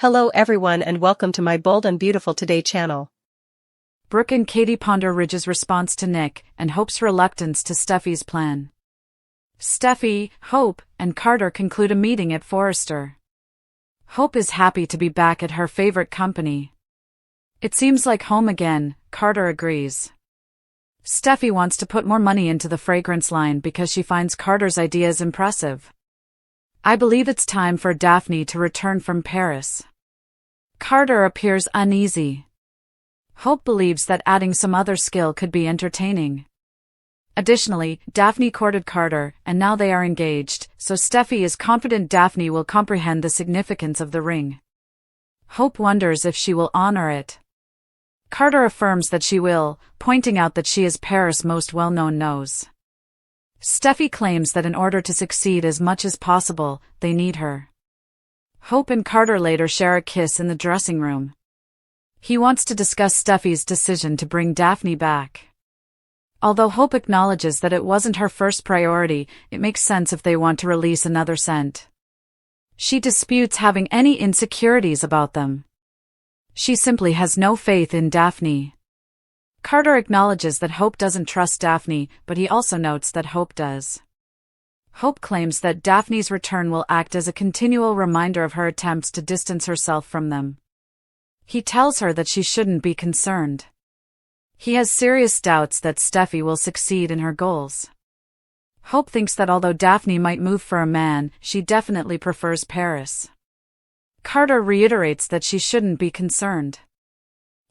Hello everyone and welcome to my Bold and Beautiful Today channel. Brooke and Katie ponder Ridge's response to Nick and Hope's reluctance to Steffi's plan. Steffi, Hope, and Carter conclude a meeting at Forrester. Hope is happy to be back at her favorite company. It seems like home again, Carter agrees. Steffi wants to put more money into the fragrance line because she finds Carter's ideas impressive. I believe it's time for Daphne to return from Paris. Carter appears uneasy. Hope believes that adding some other skill could be entertaining. Additionally, Daphne courted Carter, and now they are engaged, so Steffi is confident Daphne will comprehend the significance of the ring. Hope wonders if she will honor it. Carter affirms that she will, pointing out that she is Paris' most well-known nose. Steffi claims that in order to succeed as much as possible, they need her. Hope and Carter later share a kiss in the dressing room. He wants to discuss Steffi's decision to bring Daphne back. Although Hope acknowledges that it wasn't her first priority, it makes sense if they want to release another scent. She disputes having any insecurities about them. She simply has no faith in Daphne. Carter acknowledges that Hope doesn't trust Daphne, but he also notes that Hope does. Hope claims that Daphne's return will act as a continual reminder of her attempts to distance herself from them. He tells her that she shouldn't be concerned. He has serious doubts that Steffi will succeed in her goals. Hope thinks that although Daphne might move for a man, she definitely prefers Paris. Carter reiterates that she shouldn't be concerned.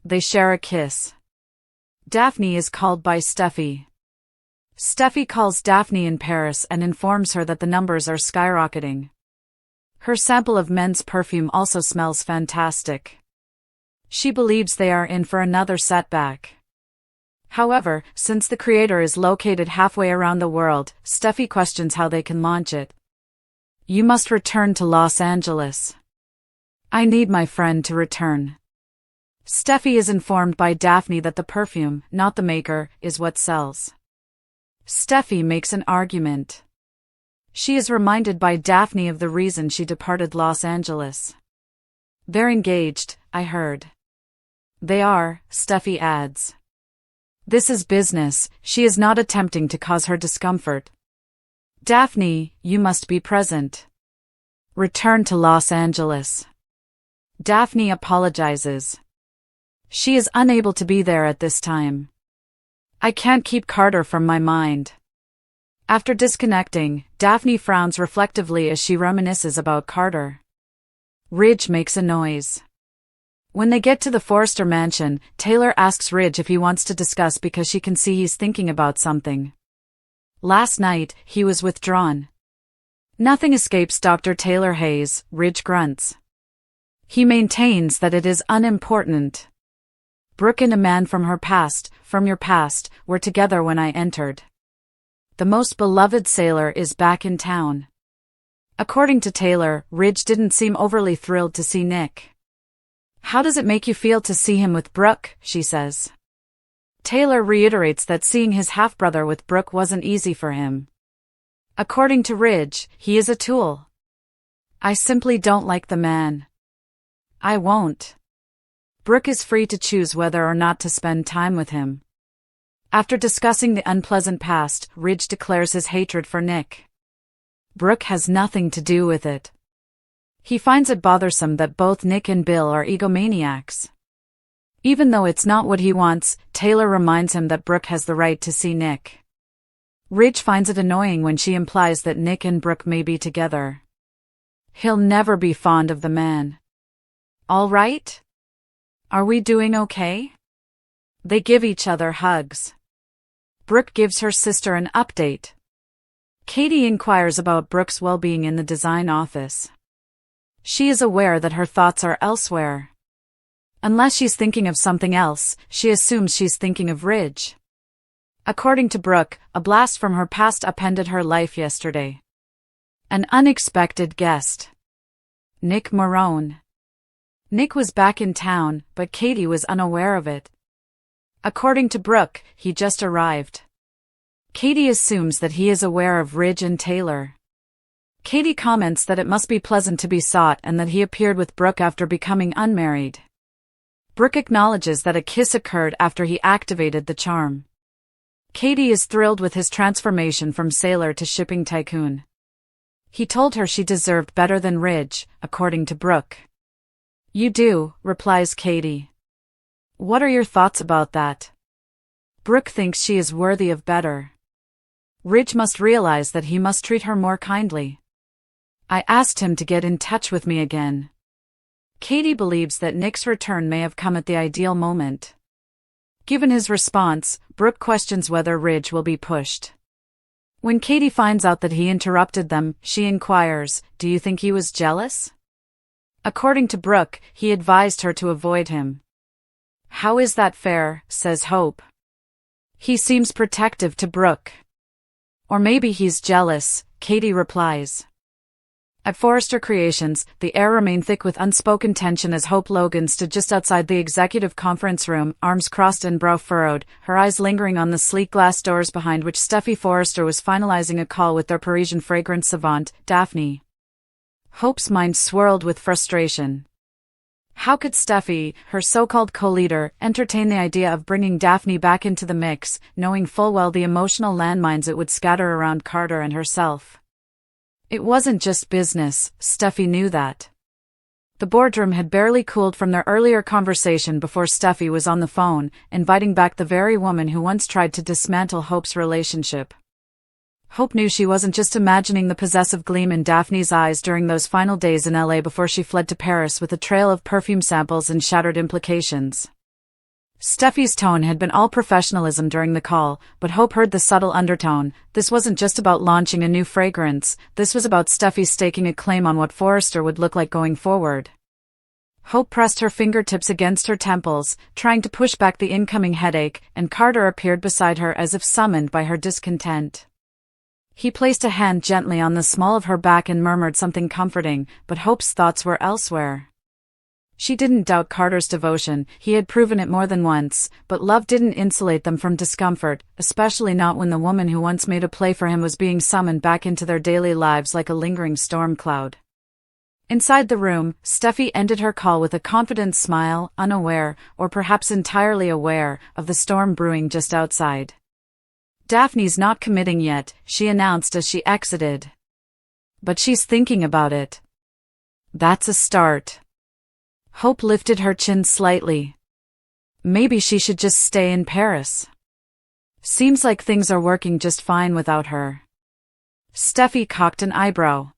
They share a kiss. Daphne is called by Steffi. Steffi calls Daphne in Paris and informs her that the numbers are skyrocketing. Her sample of men's perfume also smells fantastic. She believes they are in for another setback. However, since the creator is located halfway around the world, Steffi questions how they can launch it. You must return to Los Angeles. I need my friend to return. Steffi is informed by Daphne that the perfume, not the maker, is what sells. Steffi makes an argument. She is reminded by Daphne of the reason she departed Los Angeles. They're engaged, I heard. They are, Steffi adds. This is business, she is not attempting to cause her discomfort. Daphne, you must be present. Return to Los Angeles. Daphne apologizes. She is unable to be there at this time. I can't keep Carter from my mind. After disconnecting, Daphne frowns reflectively as she reminisces about Carter. Ridge makes a noise. When they get to the Forrester mansion, Taylor asks Ridge if he wants to discuss because she can see he's thinking about something. Last night, he was withdrawn. Nothing escapes Dr. Taylor Hayes, Ridge grunts. He maintains that it is unimportant. Brooke and a man from your past, were together when I entered. The most beloved sailor is back in town. According to Taylor, Ridge didn't seem overly thrilled to see Nick. How does it make you feel to see him with Brooke, she says. Taylor reiterates that seeing his half-brother with Brooke wasn't easy for him. According to Ridge, he is a tool. I simply don't like the man. I won't. Brooke is free to choose whether or not to spend time with him. After discussing the unpleasant past, Ridge declares his hatred for Nick. Brooke has nothing to do with it. He finds it bothersome that both Nick and Bill are egomaniacs. Even though it's not what he wants, Taylor reminds him that Brooke has the right to see Nick. Ridge finds it annoying when she implies that Nick and Brooke may be together. He'll never be fond of the man. All right? Are we doing okay? They give each other hugs. Brooke gives her sister an update. Katie inquires about Brooke's well-being in the design office. She is aware that her thoughts are elsewhere. Unless she's thinking of something else, she assumes she's thinking of Ridge. According to Brooke, a blast from her past upended her life yesterday. An unexpected guest. Nick Morone. Nick was back in town, but Katie was unaware of it. According to Brooke, he just arrived. Katie assumes that he is aware of Ridge and Taylor. Katie comments that it must be pleasant to be sought and that he appeared with Brooke after becoming unmarried. Brooke acknowledges that a kiss occurred after he activated the charm. Katie is thrilled with his transformation from sailor to shipping tycoon. He told her she deserved better than Ridge, according to Brooke. "You do," replies Katie. "What are your thoughts about that?" Brooke thinks she is worthy of better. Ridge must realize that he must treat her more kindly. "I asked him to get in touch with me again." Katie believes that Nick's return may have come at the ideal moment. Given his response, Brooke questions whether Ridge will be pushed. When Katie finds out that he interrupted them, she inquires, "Do you think he was jealous?" According to Brooke, he advised her to avoid him. "How is that fair?" says Hope. "He seems protective to Brooke." "Or maybe he's jealous," Katie replies. At Forrester Creations, the air remained thick with unspoken tension as Hope Logan stood just outside the executive conference room, arms crossed and brow furrowed, her eyes lingering on the sleek glass doors behind which Steffi Forrester was finalizing a call with their Parisian fragrance savant, Daphne. Hope's mind swirled with frustration. How could Steffi, her so-called co-leader, entertain the idea of bringing Daphne back into the mix, knowing full well the emotional landmines it would scatter around Carter and herself? It wasn't just business, Steffi knew that. The boardroom had barely cooled from their earlier conversation before Steffi was on the phone, inviting back the very woman who once tried to dismantle Hope's relationship. Hope knew she wasn't just imagining the possessive gleam in Daphne's eyes during those final days in LA before she fled to Paris with a trail of perfume samples and shattered implications. Steffi's tone had been all professionalism during the call, but Hope heard the subtle undertone. This wasn't just about launching a new fragrance, this was about Steffi staking a claim on what Forrester would look like going forward. Hope pressed her fingertips against her temples, trying to push back the incoming headache, and Carter appeared beside her as if summoned by her discontent. He placed a hand gently on the small of her back and murmured something comforting, but Hope's thoughts were elsewhere. She didn't doubt Carter's devotion, he had proven it more than once, but love didn't insulate them from discomfort, especially not when the woman who once made a play for him was being summoned back into their daily lives like a lingering storm cloud. Inside the room, Steffi ended her call with a confident smile, unaware, or perhaps entirely aware, of the storm brewing just outside. "Daphne's not committing yet," she announced as she exited. "But she's thinking about it." "That's a start." Hope lifted her chin slightly. "Maybe she should just stay in Paris. Seems like things are working just fine without her." Steffi cocked an eyebrow.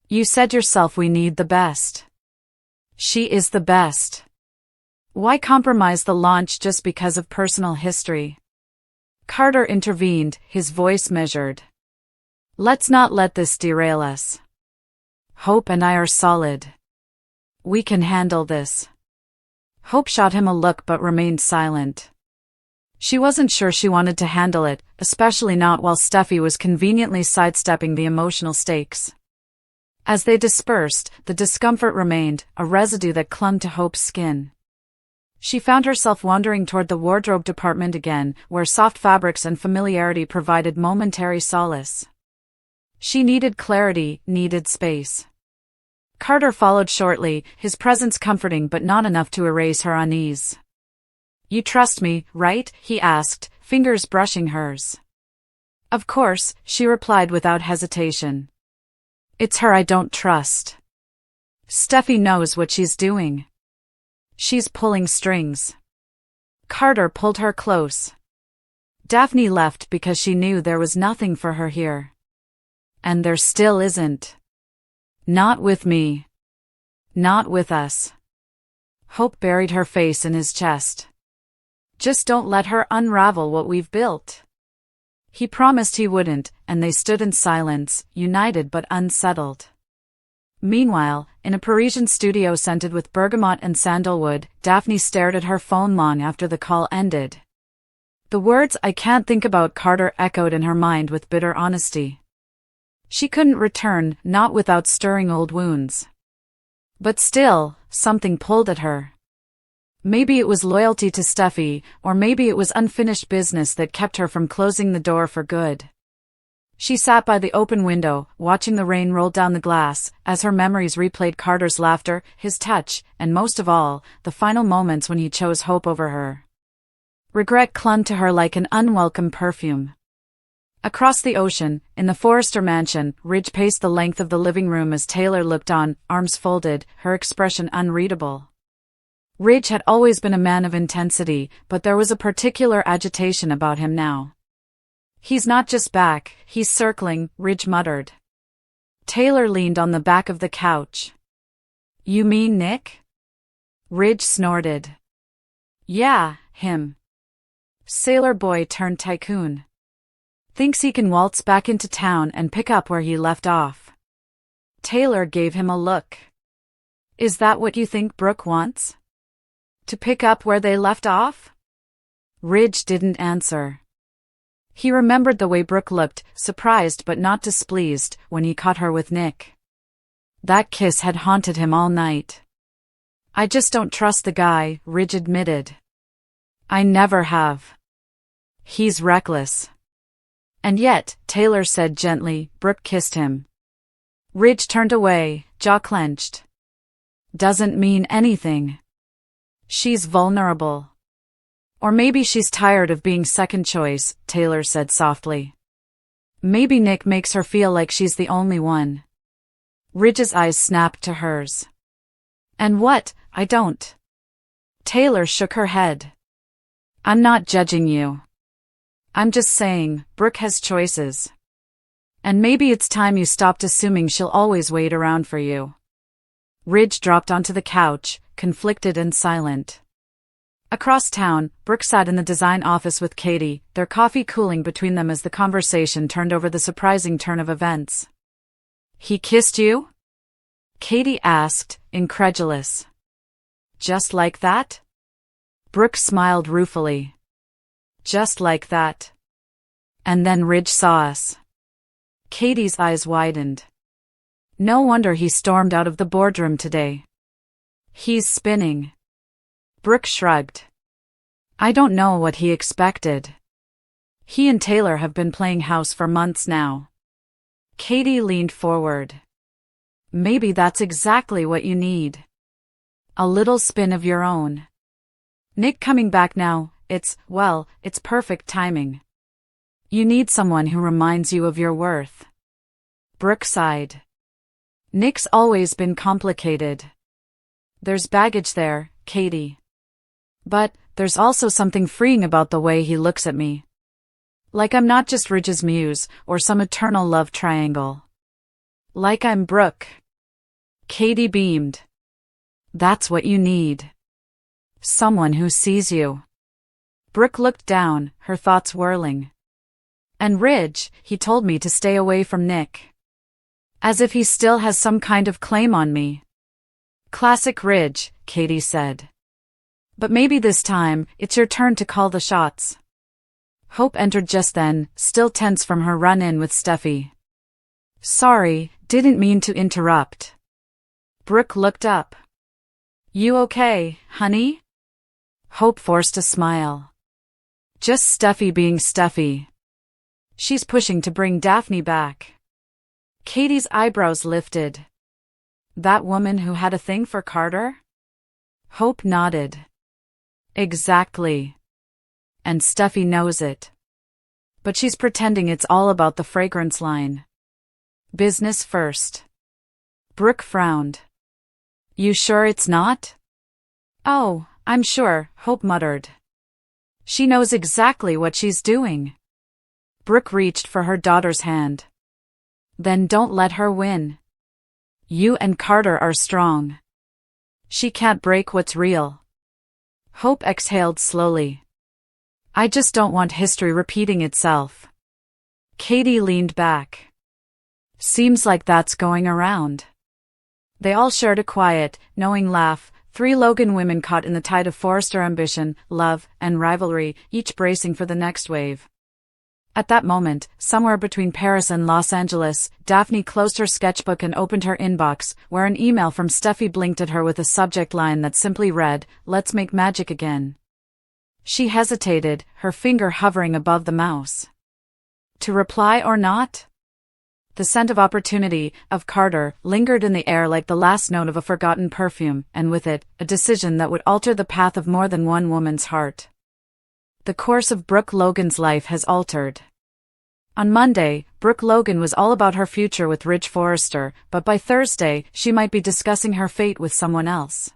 "You said yourself we need the best." "She is the best. Why compromise the launch just because of personal history?" Carter intervened, his voice measured. "Let's not let this derail us. Hope and I are solid. We can handle this." Hope shot him a look but remained silent. She wasn't sure she wanted to handle it, especially not while Steffi was conveniently sidestepping the emotional stakes. As they dispersed, the discomfort remained, a residue that clung to Hope's skin. She found herself wandering toward the wardrobe department again, where soft fabrics and familiarity provided momentary solace. She needed clarity, needed space. Carter followed shortly, his presence comforting but not enough to erase her unease. "You trust me, right?" he asked, fingers brushing hers. "Of course," she replied without hesitation. "It's her I don't trust. Steffi knows what she's doing. She's pulling strings." Carter pulled her close. Daphne left because she knew there was nothing for her here. And there still isn't. Not with me. Not with us. Hope buried her face in his chest. "Just don't let her unravel what we've built." He promised he wouldn't, and they stood in silence, united but unsettled. Meanwhile, in a Parisian studio scented with bergamot and sandalwood, Daphne stared at her phone long after the call ended. The words "I can't think about Carter" echoed in her mind with bitter honesty. She couldn't return, not without stirring old wounds. But still, something pulled at her. Maybe it was loyalty to Steffi, or maybe it was unfinished business that kept her from closing the door for good. She sat by the open window, watching the rain roll down the glass, as her memories replayed Carter's laughter, his touch, and most of all, the final moments when he chose hope over her. Regret clung to her like an unwelcome perfume. Across the ocean, in the Forrester mansion, Ridge paced the length of the living room as Taylor looked on, arms folded, her expression unreadable. Ridge had always been a man of intensity, but there was a particular agitation about him now. "He's not just back, he's circling," Ridge muttered. Taylor leaned on the back of the couch. "You mean Nick?" Ridge snorted. "Yeah, him. Sailor boy turned tycoon. Thinks he can waltz back into town and pick up where he left off." Taylor gave him a look. "Is that what you think Brooke wants? To pick up where they left off?" Ridge didn't answer. He remembered the way Brooke looked, surprised but not displeased, when he caught her with Nick. That kiss had haunted him all night. "I just don't trust the guy," Ridge admitted. "I never have. He's reckless." "And yet," Taylor said gently, "Brooke kissed him." Ridge turned away, jaw clenched. "Doesn't mean anything. She's vulnerable. Or maybe she's tired of being second choice," Taylor said softly. "Maybe Nick makes her feel like she's the only one." Ridge's eyes snapped to hers. "And what? I don't." Taylor shook her head. "I'm not judging you. I'm just saying, Brooke has choices. And maybe it's time you stopped assuming she'll always wait around for you." Ridge dropped onto the couch, conflicted and silent. Across town, Brooke sat in the design office with Katie, their coffee cooling between them as the conversation turned over the surprising turn of events. "He kissed you?" Katie asked, incredulous. "Just like that?" Brooke smiled ruefully. "Just like that. And then Ridge saw us." Katie's eyes widened. "No wonder he stormed out of the boardroom today. He's spinning." Brooke shrugged. "I don't know what he expected. He and Taylor have been playing house for months now." Katie leaned forward. "Maybe that's exactly what you need. A little spin of your own. Nick coming back now, it's perfect timing. You need someone who reminds you of your worth." Brooke sighed. "Nick's always been complicated. There's baggage there, Katie. But there's also something freeing about the way he looks at me. Like I'm not just Ridge's muse, or some eternal love triangle. Like I'm Brooke." Katie beamed. "That's what you need. Someone who sees you." Brooke looked down, her thoughts whirling. "And Ridge, he told me to stay away from Nick. As if he still has some kind of claim on me." "Classic Ridge," Katie said. "But maybe this time, it's your turn to call the shots." Hope entered just then, still tense from her run-in with Steffi. "Sorry, didn't mean to interrupt." Brooke looked up. "You okay, honey?" Hope forced a smile. "Just Steffi being Steffi. She's pushing to bring Daphne back." Katie's eyebrows lifted. "That woman who had a thing for Carter?" Hope nodded. "Exactly. And Steffi knows it. But she's pretending it's all about the fragrance line. Business first." Brooke frowned. "You sure it's not?" "Oh, I'm sure," Hope muttered. "She knows exactly what she's doing." Brooke reached for her daughter's hand. "Then don't let her win. You and Carter are strong. She can't break what's real." Hope exhaled slowly. "I just don't want history repeating itself." Katie leaned back. "Seems like that's going around." They all shared a quiet, knowing laugh, three Logan women caught in the tide of Forrester ambition, love, and rivalry, each bracing for the next wave. At that moment, somewhere between Paris and Los Angeles, Daphne closed her sketchbook and opened her inbox, where an email from Steffi blinked at her with a subject line that simply read, "Let's make magic again." She hesitated, her finger hovering above the mouse. To reply or not? The scent of opportunity, of Carter, lingered in the air like the last note of a forgotten perfume, and with it, a decision that would alter the path of more than one woman's heart. The course of Brooke Logan's life has altered. On Monday, Brooke Logan was all about her future with Ridge Forrester, but by Thursday, she might be discussing her fate with someone else.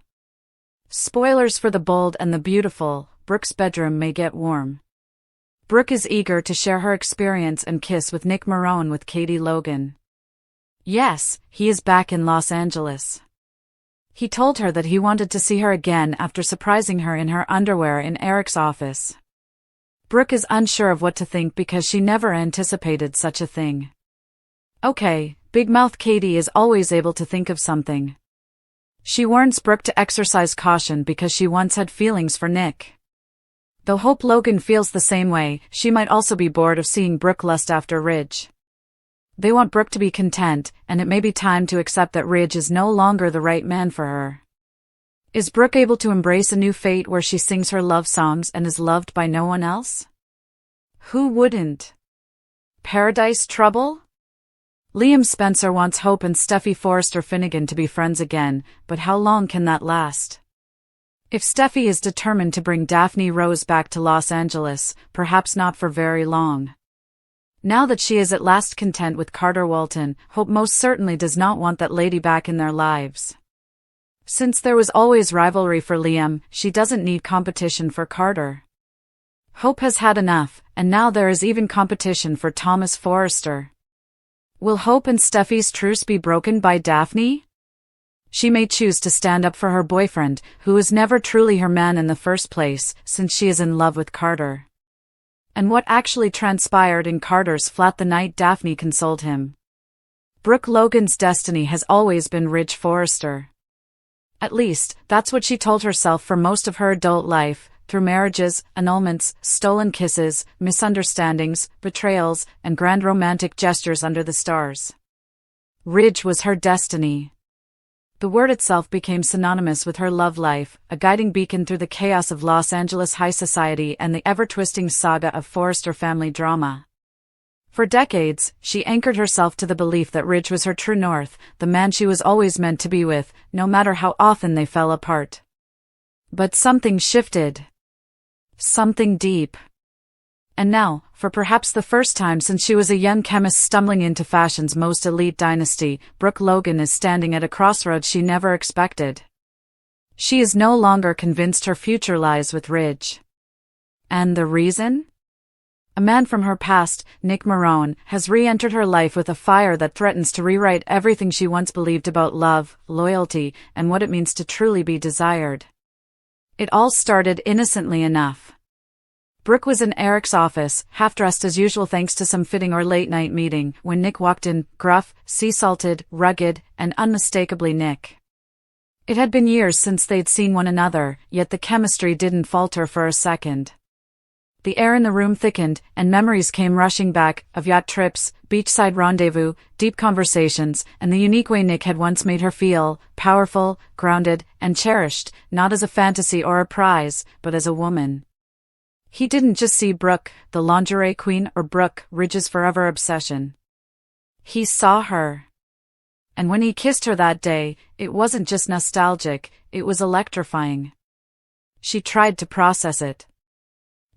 Spoilers for the bold and the beautiful, Brooke's bedroom may get warm. Brooke is eager to share her experience and kiss with Nick Marone with Katie Logan. Yes, he is back in Los Angeles. He told her that he wanted to see her again after surprising her in her underwear in Eric's office. Brooke is unsure of what to think because she never anticipated such a thing. Okay, Big Mouth Katie is always able to think of something. She warns Brooke to exercise caution because she once had feelings for Nick. Though Hope Logan feels the same way, she might also be bored of seeing Brooke lust after Ridge. They want Brooke to be content, and it may be time to accept that Ridge is no longer the right man for her. Is Brooke able to embrace a new fate where she sings her love songs and is loved by no one else? Who wouldn't? Paradise Trouble? Liam Spencer wants Hope and Steffi Forrester Finnegan to be friends again, but how long can that last? If Steffi is determined to bring Daphne Rose back to Los Angeles, perhaps not for very long. Now that she is at last content with Carter Walton, Hope most certainly does not want that lady back in their lives. Since there was always rivalry for Liam, she doesn't need competition for Carter. Hope has had enough, and now there is even competition for Thomas Forrester. Will Hope and Steffi's truce be broken by Daphne? She may choose to stand up for her boyfriend, who was never truly her man in the first place, since she is in love with Carter. And what actually transpired in Carter's flat the night Daphne consoled him? Brooke Logan's destiny has always been Ridge Forrester. At least, that's what she told herself for most of her adult life, through marriages, annulments, stolen kisses, misunderstandings, betrayals, and grand romantic gestures under the stars. Ridge was her destiny. The word itself became synonymous with her love life, a guiding beacon through the chaos of Los Angeles high society and the ever-twisting saga of Forrester family drama. For decades, she anchored herself to the belief that Ridge was her true north, the man she was always meant to be with, no matter how often they fell apart. But something shifted. Something deep. And now, for perhaps the first time since she was a young chemist stumbling into fashion's most elite dynasty, Brooke Logan is standing at a crossroads she never expected. She is no longer convinced her future lies with Ridge. And the reason? A man from her past, Nick Marone, has re-entered her life with a fire that threatens to rewrite everything she once believed about love, loyalty, and what it means to truly be desired. It all started innocently enough. Brooke was in Eric's office, half-dressed as usual thanks to some fitting or late-night meeting, when Nick walked in, gruff, sea-salted, rugged, and unmistakably Nick. It had been years since they'd seen one another, yet the chemistry didn't falter for a second. The air in the room thickened, and memories came rushing back, of yacht trips, beachside rendezvous, deep conversations, and the unique way Nick had once made her feel, powerful, grounded, and cherished, not as a fantasy or a prize, but as a woman. He didn't just see Brooke, the lingerie queen, or Brooke, Ridge's forever obsession. He saw her. And when he kissed her that day, it wasn't just nostalgic, it was electrifying. She tried to process it.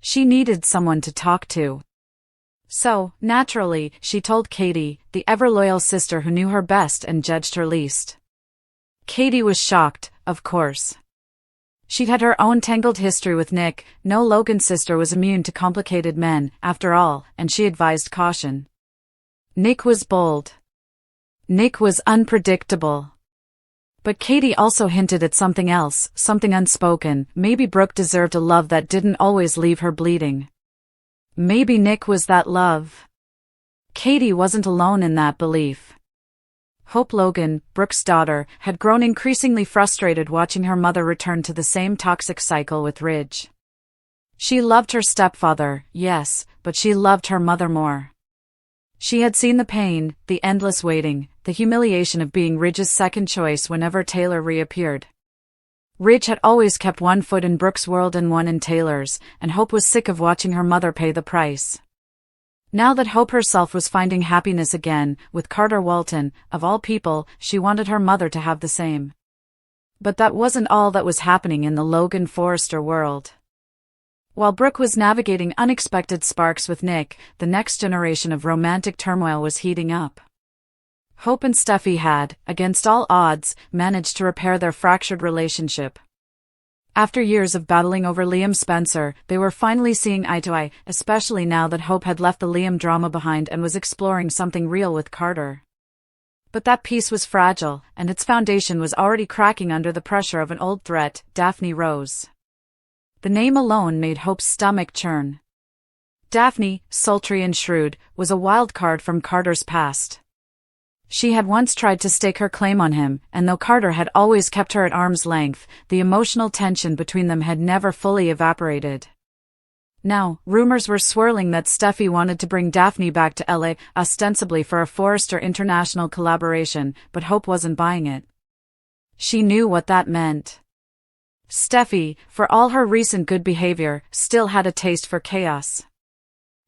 She needed someone to talk to. So, naturally, she told Katie, the ever-loyal sister who knew her best and judged her least. Katie was shocked, of course. She'd had her own tangled history with Nick. No Logan sister was immune to complicated men, after all, and she advised caution. Nick was bold. Nick was unpredictable. But Katie also hinted at something else, something unspoken. Maybe Brooke deserved a love that didn't always leave her bleeding. Maybe Nick was that love. Katie wasn't alone in that belief. Hope Logan, Brooke's daughter, had grown increasingly frustrated watching her mother return to the same toxic cycle with Ridge. She loved her stepfather, yes, but she loved her mother more. She had seen the pain, the endless waiting, the humiliation of being Ridge's second choice whenever Taylor reappeared. Ridge had always kept one foot in Brooke's world and one in Taylor's, and Hope was sick of watching her mother pay the price. Now that Hope herself was finding happiness again, with Carter Walton, of all people, she wanted her mother to have the same. But that wasn't all that was happening in the Logan Forrester world. While Brooke was navigating unexpected sparks with Nick, the next generation of romantic turmoil was heating up. Hope and Steffi had, against all odds, managed to repair their fractured relationship. After years of battling over Liam Spencer, they were finally seeing eye to eye, especially now that Hope had left the Liam drama behind and was exploring something real with Carter. But that peace was fragile, and its foundation was already cracking under the pressure of an old threat, Daphne Rose. The name alone made Hope's stomach churn. Daphne, sultry and shrewd, was a wild card from Carter's past. She had once tried to stake her claim on him, and though Carter had always kept her at arm's length, the emotional tension between them had never fully evaporated. Now, rumors were swirling that Steffi wanted to bring Daphne back to LA, ostensibly for a Forrester International collaboration, but Hope wasn't buying it. She knew what that meant. Steffi, for all her recent good behavior, still had a taste for chaos.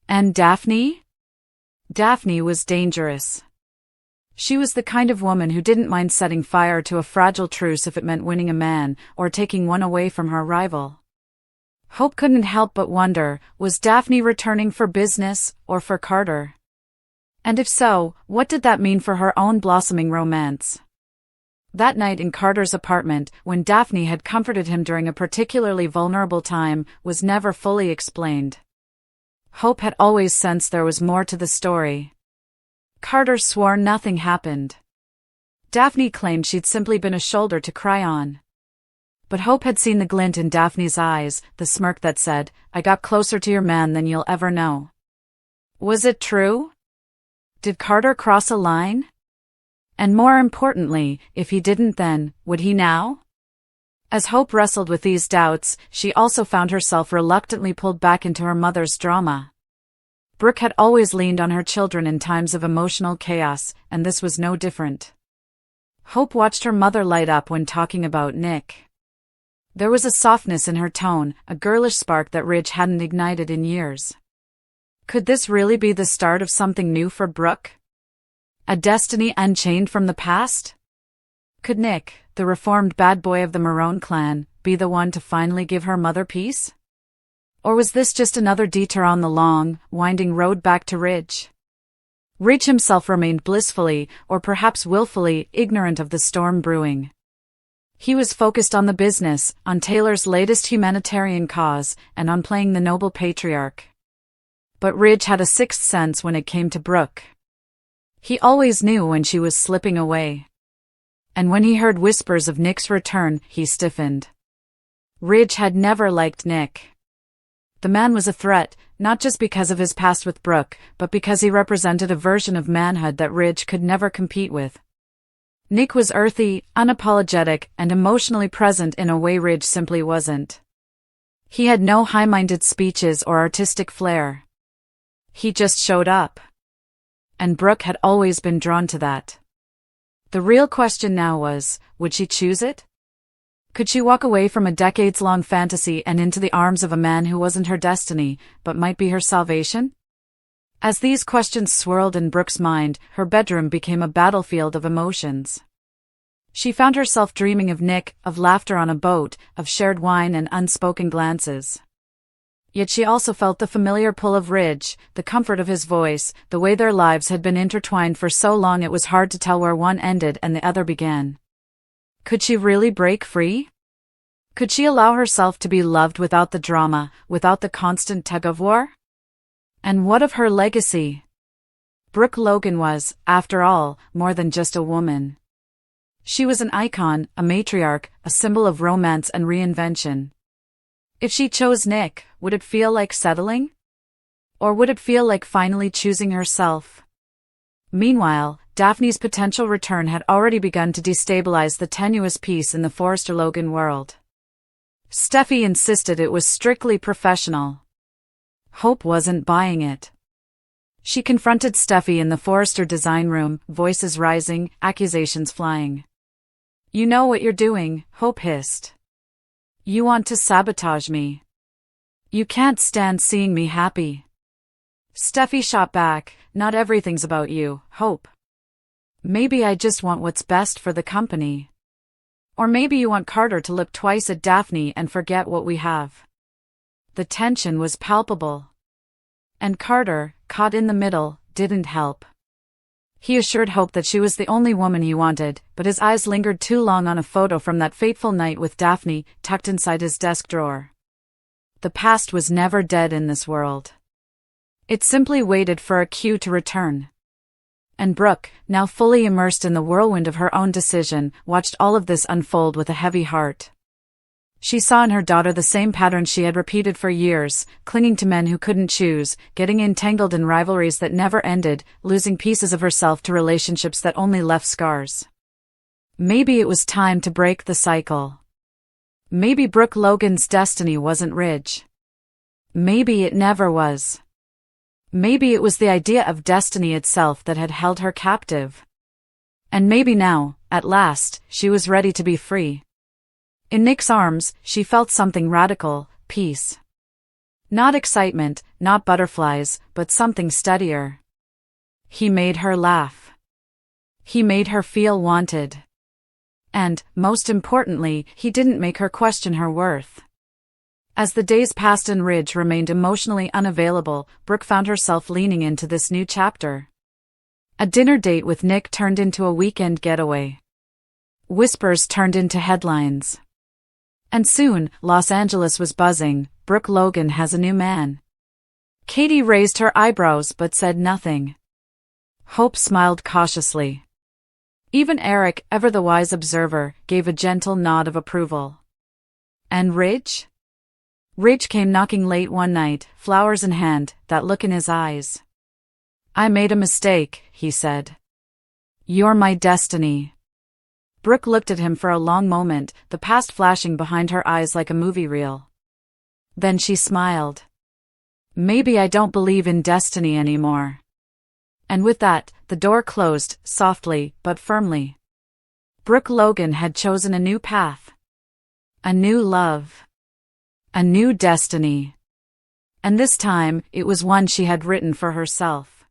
And Daphne? Daphne was dangerous. She was the kind of woman who didn't mind setting fire to a fragile truce if it meant winning a man, or taking one away from her rival. Hope couldn't help but wonder, was Daphne returning for business, or for Carter? And if so, what did that mean for her own blossoming romance? That night in Carter's apartment, when Daphne had comforted him during a particularly vulnerable time, was never fully explained. Hope had always sensed there was more to the story. Carter swore nothing happened. Daphne claimed she'd simply been a shoulder to cry on. But Hope had seen the glint in Daphne's eyes, the smirk that said, "I got closer to your man than you'll ever know." Was it true? Did Carter cross a line? And more importantly, if he didn't then, would he now? As Hope wrestled with these doubts, she also found herself reluctantly pulled back into her mother's drama. Brooke had always leaned on her children in times of emotional chaos, and this was no different. Hope watched her mother light up when talking about Nick. There was a softness in her tone, a girlish spark that Ridge hadn't ignited in years. Could this really be the start of something new for Brooke? A destiny unchained from the past? Could Nick, the reformed bad boy of the Marone clan, be the one to finally give her mother peace? Or was this just another detour on the long, winding road back to Ridge? Ridge himself remained blissfully, or perhaps willfully, ignorant of the storm brewing. He was focused on the business, on Taylor's latest humanitarian cause, and on playing the noble patriarch. But Ridge had a sixth sense when it came to Brooke. He always knew when she was slipping away. And when he heard whispers of Nick's return, he stiffened. Ridge had never liked Nick. The man was a threat, not just because of his past with Brooke, but because he represented a version of manhood that Ridge could never compete with. Nick was earthy, unapologetic, and emotionally present in a way Ridge simply wasn't. He had no high-minded speeches or artistic flair. He just showed up. And Brooke had always been drawn to that. The real question now was, would she choose it? Could she walk away from a decades-long fantasy and into the arms of a man who wasn't her destiny, but might be her salvation? As these questions swirled in Brooke's mind, her bedroom became a battlefield of emotions. She found herself dreaming of Nick, of laughter on a boat, of shared wine and unspoken glances. Yet she also felt the familiar pull of Ridge, the comfort of his voice, the way their lives had been intertwined for so long it was hard to tell where one ended and the other began. Could she really break free? Could she allow herself to be loved without the drama, without the constant tug-of-war? And what of her legacy? Brooke Logan was, after all, more than just a woman. She was an icon, a matriarch, a symbol of romance and reinvention. If she chose Nick, would it feel like settling? Or would it feel like finally choosing herself? Meanwhile, Daphne's potential return had already begun to destabilize the tenuous peace in the Forrester Logan world. Steffi insisted it was strictly professional. Hope wasn't buying it. She confronted Steffi in the Forrester design room, voices rising, accusations flying. "You know what you're doing," Hope hissed. "You want to sabotage me. You can't stand seeing me happy." Steffi shot back, "Not everything's about you, Hope. Maybe I just want what's best for the company. Or maybe you want Carter to look twice at Daphne and forget what we have." The tension was palpable. And Carter, caught in the middle, didn't help. He assured Hope that she was the only woman he wanted, but his eyes lingered too long on a photo from that fateful night with Daphne, tucked inside his desk drawer. The past was never dead in this world. It simply waited for a cue to return. And Brooke, now fully immersed in the whirlwind of her own decision, watched all of this unfold with a heavy heart. She saw in her daughter the same pattern she had repeated for years, clinging to men who couldn't choose, getting entangled in rivalries that never ended, losing pieces of herself to relationships that only left scars. Maybe it was time to break the cycle. Maybe Brooke Logan's destiny wasn't Ridge. Maybe it never was. Maybe it was the idea of destiny itself that had held her captive. And maybe now, at last, she was ready to be free. In Nick's arms, she felt something radical, peace. Not excitement, not butterflies, but something steadier. He made her laugh. He made her feel wanted. And, most importantly, he didn't make her question her worth. As the days passed and Ridge remained emotionally unavailable, Brooke found herself leaning into this new chapter. A dinner date with Nick turned into a weekend getaway. Whispers turned into headlines. And soon, Los Angeles was buzzing. Brooke Logan has a new man. Katie raised her eyebrows but said nothing. Hope smiled cautiously. Even Eric, ever the wise observer, gave a gentle nod of approval. And Ridge? Ridge came knocking late one night, flowers in hand, that look in his eyes. "I made a mistake," he said. "You're my destiny." Brooke looked at him for a long moment, the past flashing behind her eyes like a movie reel. Then she smiled. "Maybe I don't believe in destiny anymore." And with that, the door closed, softly, but firmly. Brooke Logan had chosen a new path. A new love. A new destiny. And this time, it was one she had written for herself.